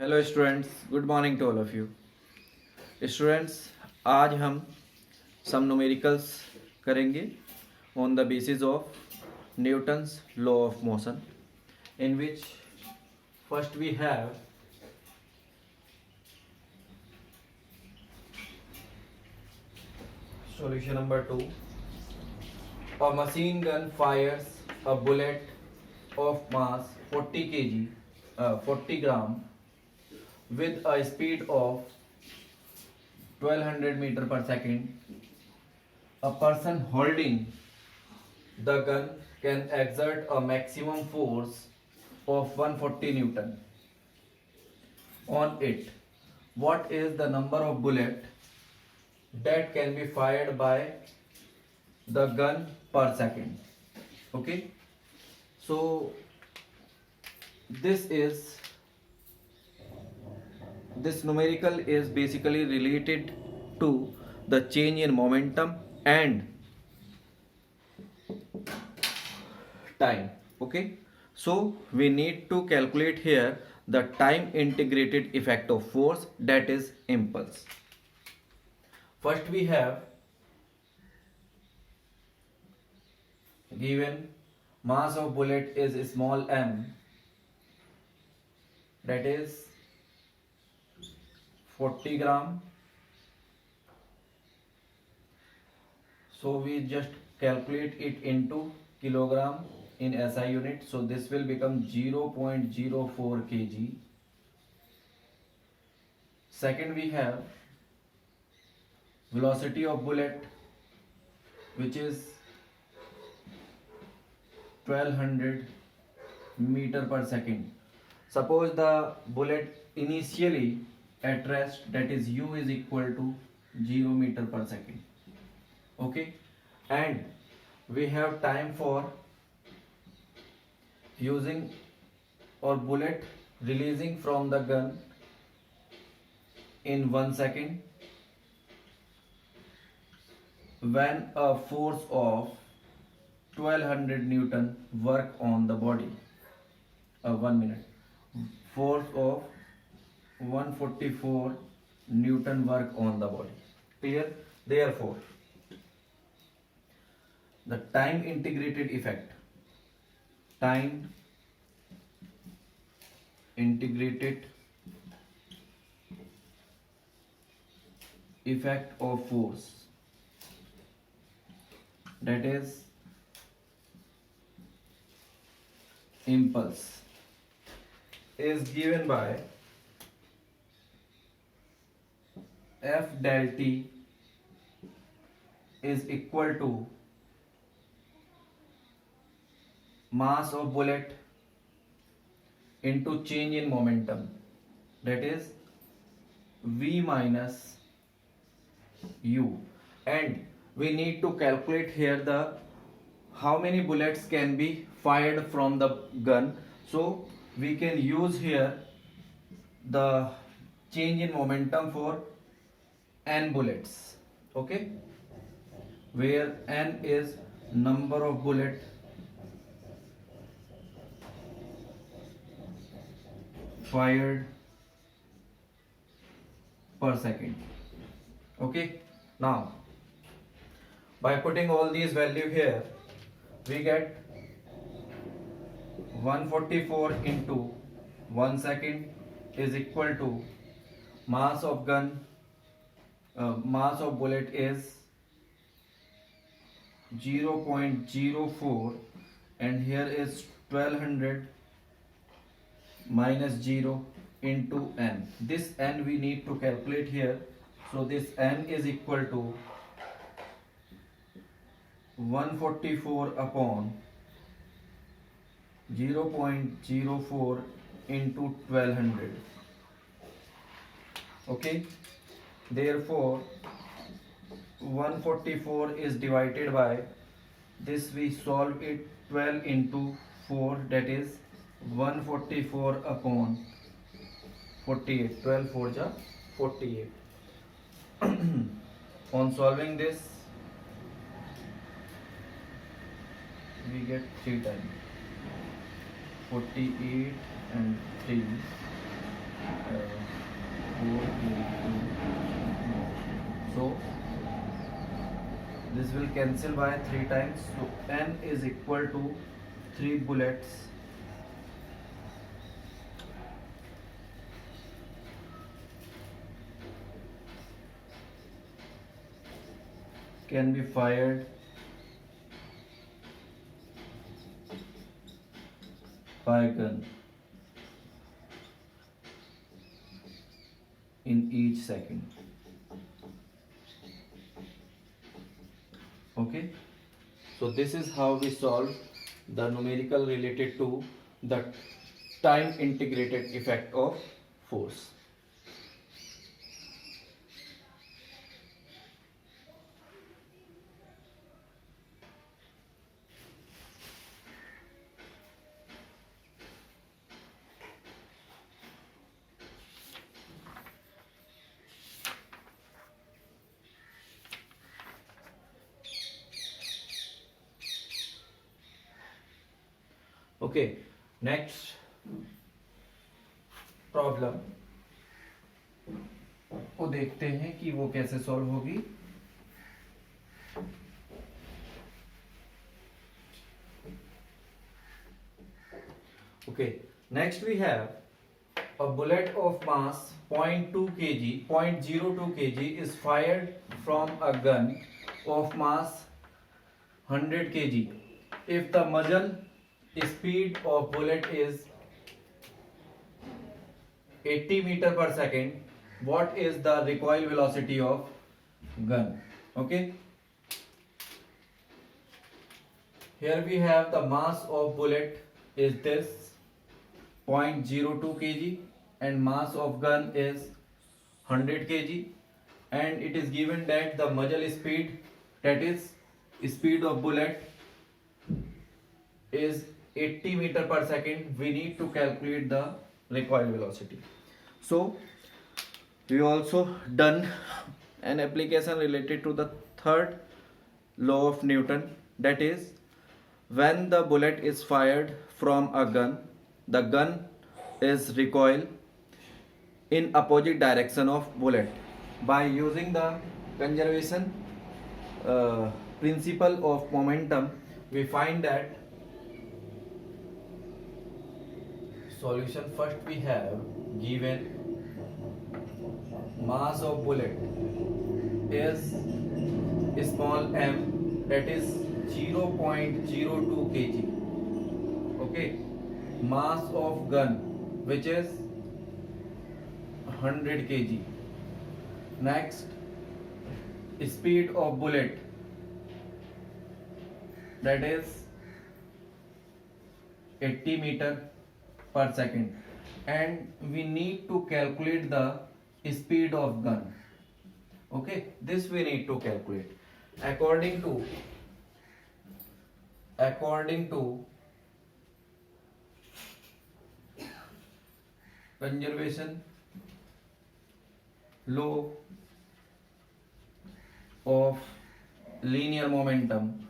Hello students, good morning to all of you students. आज हम some numericals करेंगे on the basis of Newton's law of motion, in which first we have solution number 2. A machine gun fires a bullet of mass 40 kg 40 gram with a speed of 1200 meter per second. A person holding the gun can exert a maximum force of 140 Newton on it. What is the number of bullets that can be fired by the gun per second? Okay, so this is this numerical is basically related to the change in momentum and time. Okay, so we need to calculate here the time integrated effect of force, that is impulse. First we have given mass of bullet is small m, that is 40 gram. So we just calculate it into kilogram in SI unit. So this will become 0.04 kg. Second we have velocity of bullet, which is 1200 meter per second. Suppose the bullet initially at rest, that is u is equal to 0 meter per second. Okay, and we have time for using or bullet releasing from the gun in 1 second when a force of 1200 Newton work on the body. 1 minute, force of 144 Newton work on the body. Clear? Therefore the time integrated effect, time integrated effect of force, that is impulse, is given by F del T is equal to mass of bullet into change in momentum, that is V minus U, and we need to calculate here the how many bullets can be fired from the gun. So we can use here the change in momentum for n bullets. Okay, where n is number of bullet fired per second. Okay, now by putting all these value here, we get 144 into 1 second is equal to mass of gun, mass of bullet is 0.04, and here is 1200 minus 0 into n. This n we need to calculate here. So this n is equal to 144 upon 0.04 into 1200. Okay, therefore 144 is divided by this, we solve it 12 into 4, that is 144 upon 48. 12 4 ja 48. On solving this, we get 3 times 48 and 3 So this will cancel by 3 times, so n is equal to 3 bullets can be fired by gun in each second. Okay, so this is how we solve the numerical related to the time integrated effect of force. Okay, next problem को देखते हैं कि वो कैसे solve होगी. Okay, next we have a bullet of mass 0.2 kg, 0.02 kg is fired from a gun of mass 100 kg. If the muzzle speed of bullet is 80 meter per second, what is the recoil velocity of gun? Okay, here we have the mass of bullet is this 0.02 kg and mass of gun is 100 kg, and it is given that the muzzle speed, that is speed of bullet, is 80 meter per second. We need to calculate the recoil velocity. So we also done an application related to the third law of Newton, that is when the bullet is fired from a gun, the gun is recoil in opposite direction of bullet. By using the conservation principle of momentum, we find that solution. First we have given mass of bullet is small m, that is 0.02 kg. Okay, mass of gun which is 100 kg. Next, speed of bullet, that is 80 meter per second, and we need to calculate the speed of gun. Okay, this we need to calculate according to conservation law of linear momentum.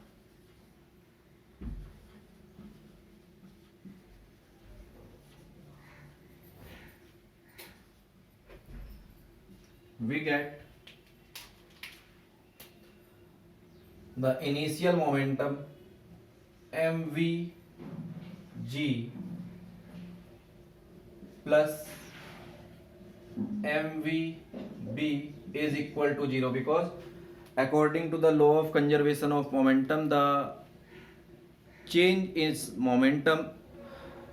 We get the initial momentum mvg plus mvb is equal to 0, because according to the law of conservation of momentum, the change in momentum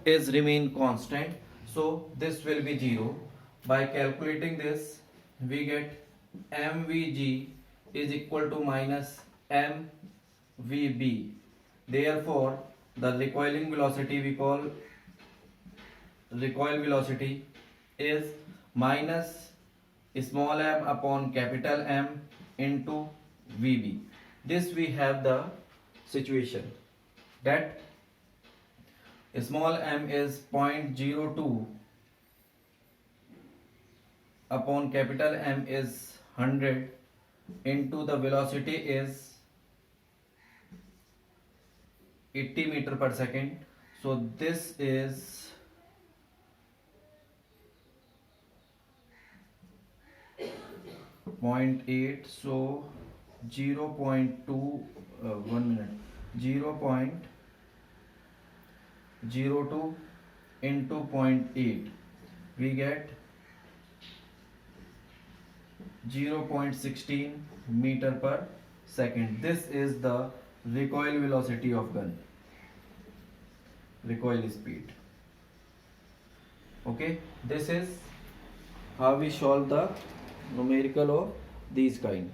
is remain constant, so this will be 0. By calculating this, we get mvg is equal to minus mvb. Therefore the recoiling velocity, we call recoil velocity, is minus small m upon capital M into vb. This we have the situation that small m is 0.02 upon capital M is 100 into the velocity is 80 meter per second. So this is 0.8, so 0.2, 1 minute, 0.02 into 0.8, we get 0.16 meter per second. This is the recoil velocity of gun, recoil speed. Okay, this is how we solve the numerical of these kind.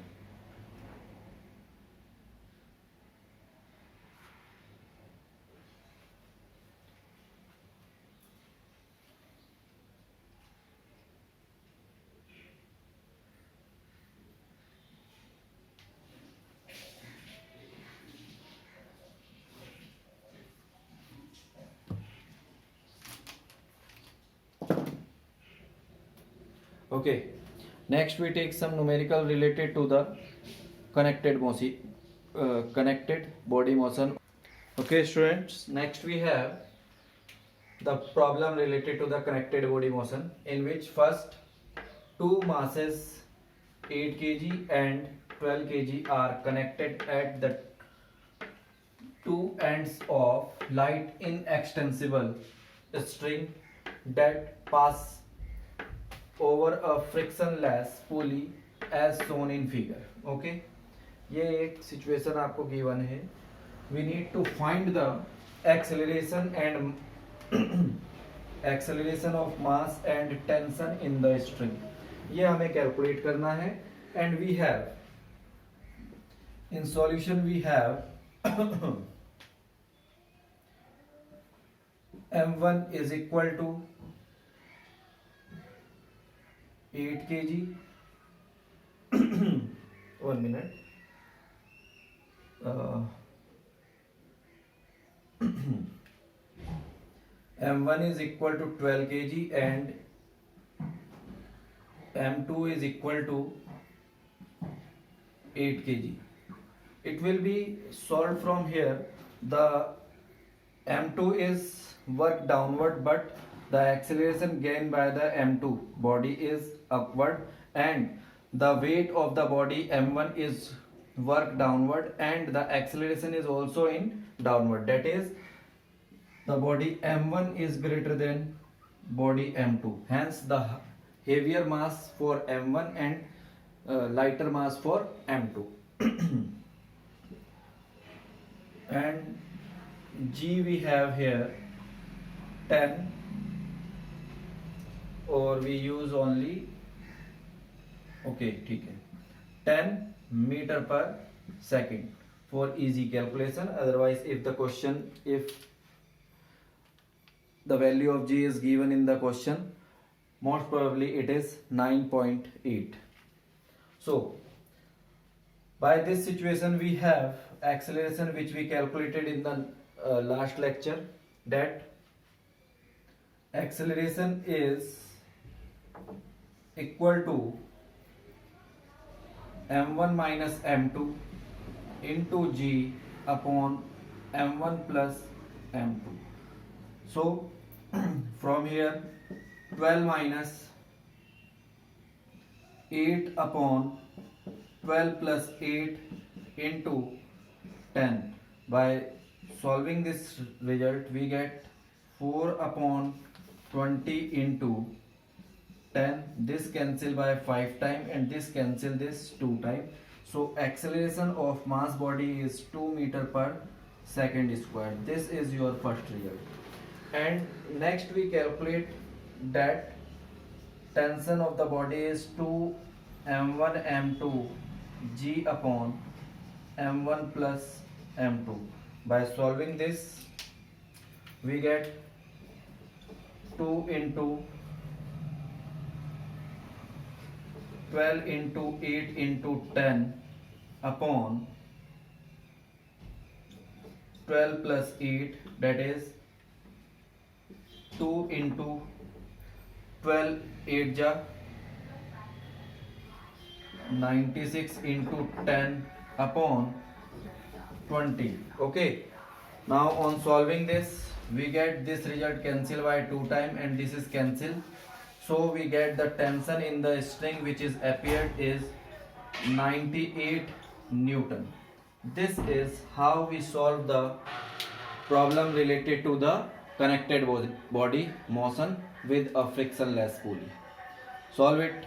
Okay, next we take some numerical related to the connected body motion. Okay students, next we have the problem related to the connected body motion, in which first two masses 8 kg and 12 kg are connected at the two ends of light inextensible string that pass over a frictionless pulley as shown in figure. Okay, ये एक situation आपको given है. We need to find the acceleration of mass and tension in the string. ये हमें calculate करना है. And we have in solution we have m1 is equal to 8 kg. 1 minute. M1 is equal to 12 kg and M2 is equal to 8 kg. It will be solved from here. The M2 is work downward, but the acceleration gained by the M2 body is upward, and the weight of the body M1 is work downward, and the acceleration is also in downward. That is, the body M1 is greater than body M2. Hence, the heavier mass for M1 and lighter mass for M2. And G we have here 10, or we use only, okay, ठीक है, 10 meter per second for easy calculation. Otherwise, if the value of G is given in the question, most probably it is 9.8. So by this situation we have acceleration which we calculated in the last lecture, that acceleration is equal to m1 minus m2 into G upon m1 plus m2. So from here 12 minus 8 upon 12 plus 8 into 10. By solving this result we get 4 upon 20 into 10. This cancel by 5 times and this cancel this 2 times. So acceleration of mass body is 2 meter per second square. This is your first result. And next we calculate that tension of the body is 2 m1 m2 G upon m1 plus m2. By solving this we get 2 into 12 into 8 into 10 upon 12 plus 8, that is 2 into 12 8 ja 96 into 10 upon 20. Okay, now on solving this we get this result cancel by 2 times and this is cancel. So we get the tension in the string which is appeared is 98 Newton. This is how we solve the problem related to the connected body motion with a frictionless pulley. Solve it.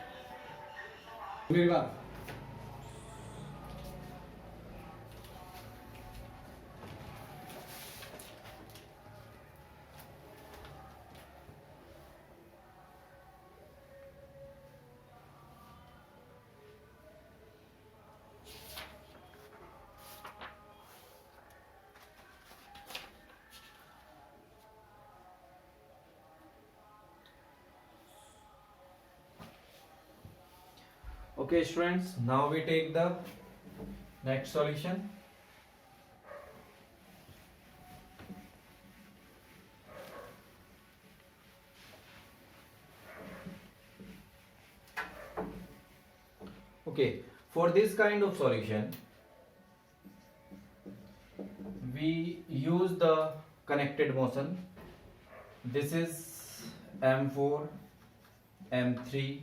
Okay students, now we take the next solution. Okay, for this kind of solution we use the connected motion. This is M4, M3,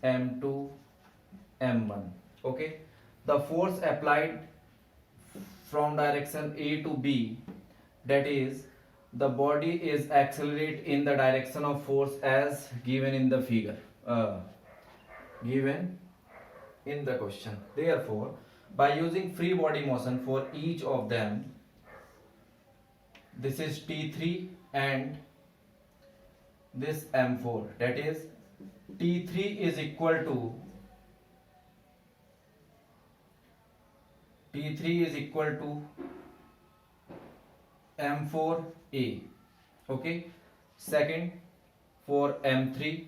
M2, M1. Okay, the force applied from direction A to B, that is the body is accelerate in the direction of force as given in the figure, given in the question. Therefore, by using free body motion for each of them, this is T3 and this M4, that is T3 is equal to M4A. Okay, second for M3,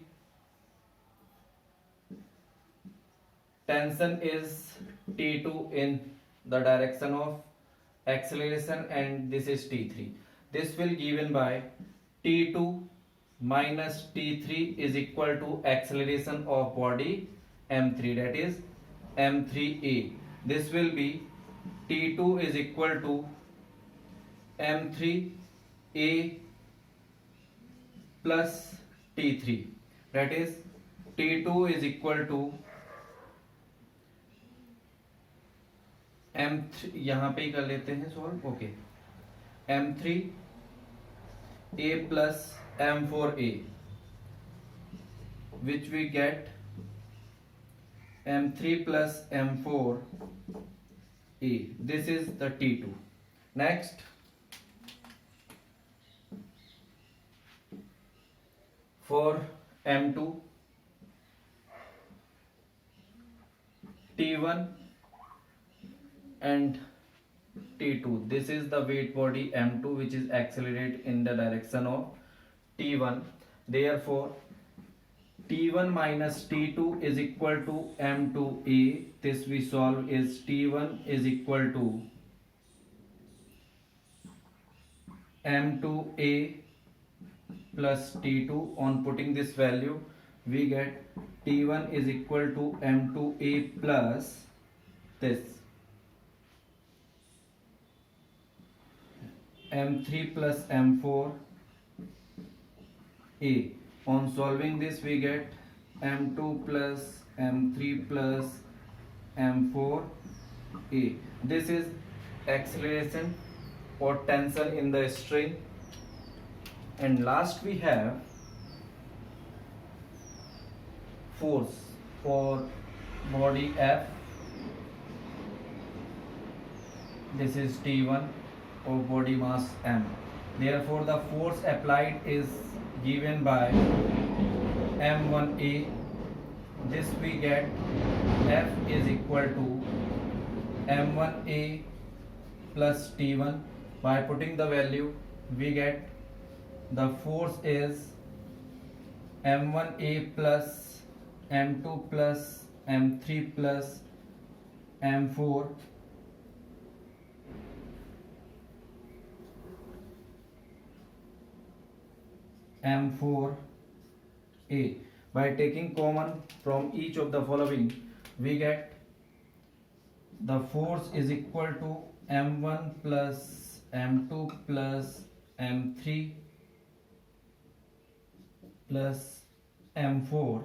tension is T2 in the direction of acceleration and this is T3. This will given by T2 minus T3 is equal to acceleration of body M3, that is M3A. This will be T2 is equal to M3A plus T3, that is T2 is equal to M3, यहाँ पे ही कर लेते हैं solve. Okay, M3A plus M4A, which we get M3 plus M4A. This is the T2. Next, for M2, T1 and T2. This is the weight body M2 which is accelerate in the direction of T1. Therefore, T1 minus T2 is equal to M2A. This we solve is T1 is equal to M2A plus T2. On putting this value, we get T1 is equal to M2A plus this M3 plus M4A. On solving this, we get M2 plus M3 plus M4A. This is acceleration or tension in the string. And last we have force for body F. This is T1 or body mass M. Therefore, the force applied is given by M1A. This we get F is equal to M1A plus T1. By putting the value, we get the force is M1A plus M2 plus M3 plus M4 M4A. By taking common from each of the following, we get the force is equal to M1 plus M2 plus M3 plus M4A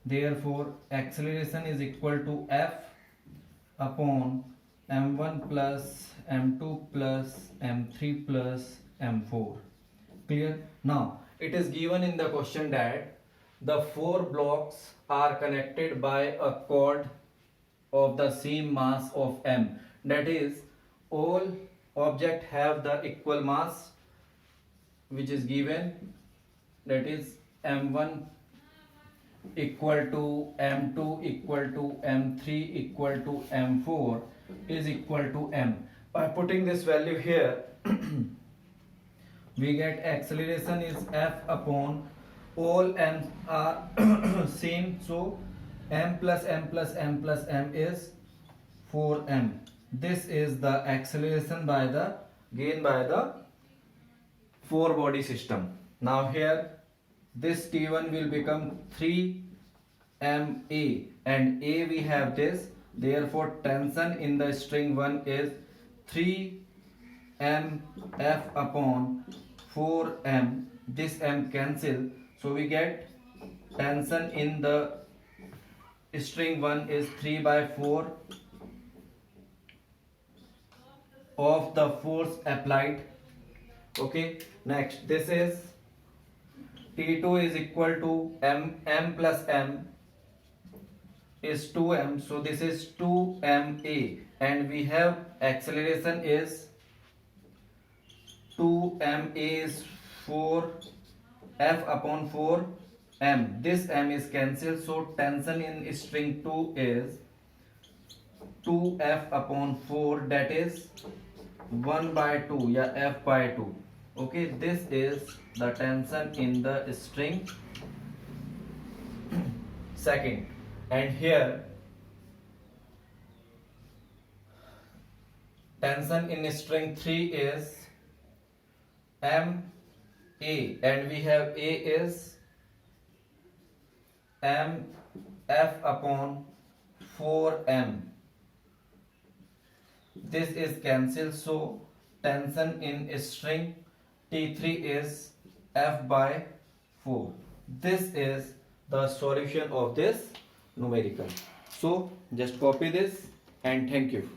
Therefore acceleration is equal to F upon m1 plus m2 plus m3 plus m4. Clear? Now it is given in the question that the four blocks are connected by a cord of the same mass of m, that is all object have the equal mass which is given, that is m1 equal to m2 equal to m3 equal to m4 is equal to m. By putting this value here we get acceleration is F upon all m are same, so m plus m plus m plus m is 4m. This is the acceleration by the gain by the four body system. Now here this T1 will become 3ma and a we have this, therefore tension in the string 1 is 3mf upon 4m. This m cancel, so we get tension in the string 1 is 3 by 4 of the force applied. Okay, next this is T2 is equal to m plus m is 2m, so this is 2ma and we have acceleration is 2ma is 4f upon 4m. This m is cancelled, so tension in string 2 is 2f upon 4, that is 1 by 2 या f by 2. Okay, this is the tension in the string second, and here tension in string 3 is ma and we have a is mf upon 4m. This is cancelled, so tension in string T3 is F by 4. This is the solution of this numerical. So just copy this and thank you.